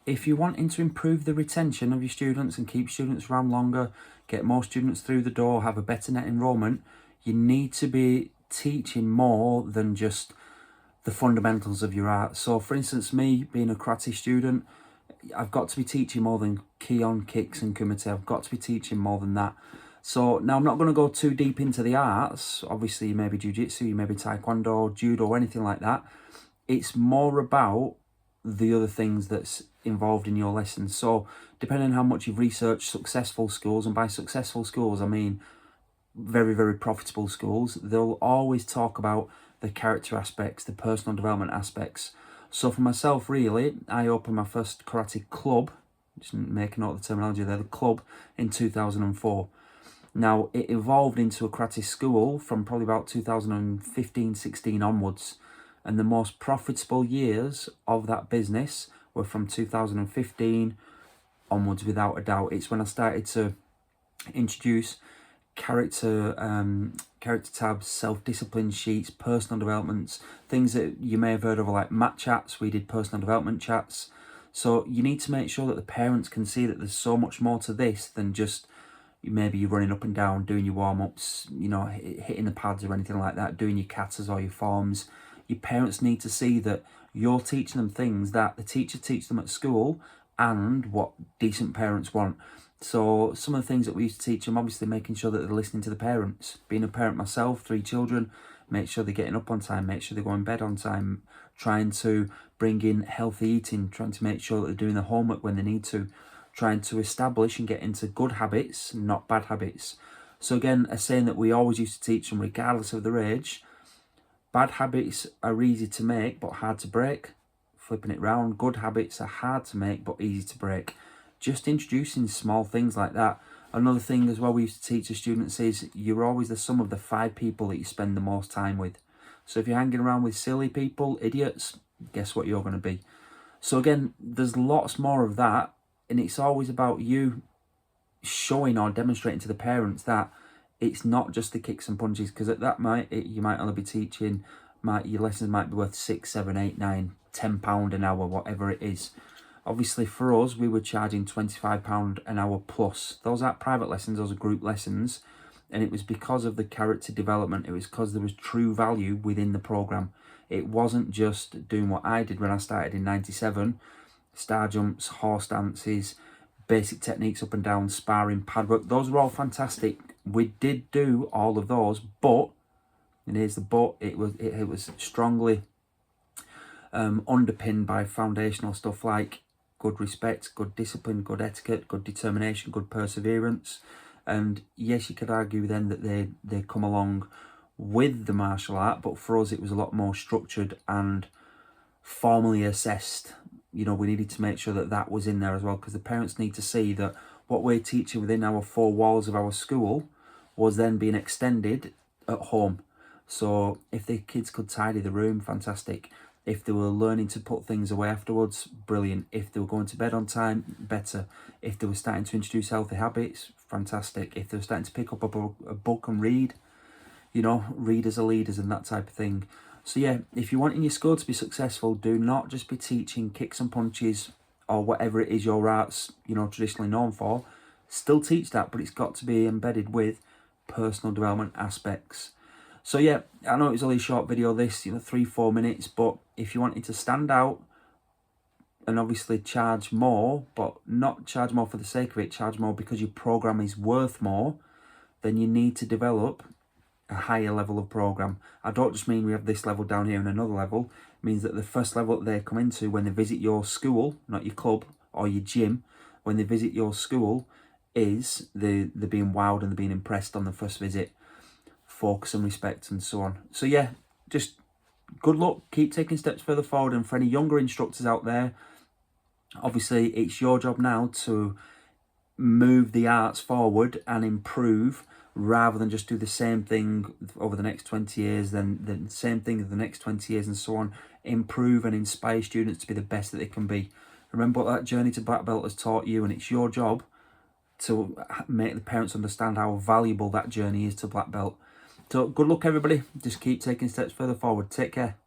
if you're wanting to improve the retention of your students and keep students around longer, get more students through the door, have a better net enrollment, you need to be teaching more than just the fundamentals of your art. So for instance, me being a karate student, I've got to be teaching more than Kion, kicks and kumite. I've got to be teaching more than that. So now I'm not going to go too deep into the arts. Obviously, maybe jiu-jitsu, maybe taekwondo, judo, anything like that. It's more about the other things that's involved in your lessons. So depending on how much you've researched successful schools, and by successful schools I mean very, very profitable schools, they'll always talk about the character aspects, the personal development aspects. So for myself, really, I opened my first karate club, just make a note of the terminology there, the club, in 2004. Now, it evolved into a karate school from probably about 2015-16 onwards. And the most profitable years of that business were from 2015 onwards, without a doubt. It's when I started to introduce character tabs, self-discipline sheets, personal developments, things that you may have heard of, like mat chats. We did personal development chats. So you need to make sure that the parents can see that there's so much more to this than just maybe you're running up and down, doing your warm-ups, you know, hitting the pads or anything like that, doing your katas or your forms. Your parents need to see that you're teaching them things that the teacher teach them at school and what decent parents want. So some of the things that we used to teach them, obviously making sure that they're listening to the parents. Being a parent myself, 3 children, make sure they're getting up on time, make sure they go in bed on time, trying to bring in healthy eating, trying to make sure that they're doing their homework when they need to, trying to establish and get into good habits, not bad habits. So again, a saying that we always used to teach them, regardless of their age: bad habits are easy to make but hard to break. Flipping it round, good habits are hard to make but easy to break. Just introducing small things like that. Another thing as well we used to teach the students is you're always the sum of the 5 people that you spend the most time with. So if you're hanging around with silly people, idiots, guess what you're going to be. So again, there's lots more of that, and it's always about you showing or demonstrating to the parents that it's not just the kicks and punches, because at that you might only be teaching, your lessons might be worth 6, 7, 8, 9, £10 an hour, whatever it is. Obviously for us, we were charging £25 an hour plus. Those aren't private lessons, those are group lessons. And it was because of the character development. It was because there was true value within the program. It wasn't just doing what I did when I started in 97, star jumps, horse dances, basic techniques up and down, sparring, pad work. Those were all fantastic. We did do all of those, but, and here's the but, it was strongly underpinned by foundational stuff like good respect, good discipline, good etiquette, good determination, good perseverance. And yes, you could argue then that they come along with the martial art, but for us it was a lot more structured and formally assessed. You know, we needed to make sure that that was in there as well, because the parents need to see that what we're teaching within our 4 walls of our school was then being extended at home. So if the kids could tidy the room, fantastic. If they were learning to put things away afterwards, brilliant. If they were going to bed on time, better. If they were starting to introduce healthy habits, fantastic. If they were starting to pick up a book and read, you know, readers are leaders and that type of thing. So yeah, if you want in your school to be successful, do not just be teaching kicks and punches or whatever it is your art's, you know, traditionally known for. Still teach that, but it's got to be embedded with personal development aspects. So yeah, I know it was only a short video this, you know, 3-4 minutes, but if you wanted to stand out and obviously charge more, but not charge more for the sake of it, charge more because your program is worth more, then you need to develop a higher level of program. I don't just mean we have this level down here and another level. It means that the first level that they come into when they visit your school, not your club or your gym, when they visit your school, is they're being wowed and they're being impressed on the first visit. Focus and respect and so on. So yeah, just good luck, keep taking steps further forward. And for any younger instructors out there, obviously it's your job now to move the arts forward and improve, rather than just do the same thing over the next 20 years, then the same thing for the next 20 years and so on. Improve and inspire students to be the best that they can be. Remember what that journey to black belt has taught you, and it's your job to make the parents understand how valuable that journey is to black belt. So good luck everybody, just keep taking steps further forward. Take care.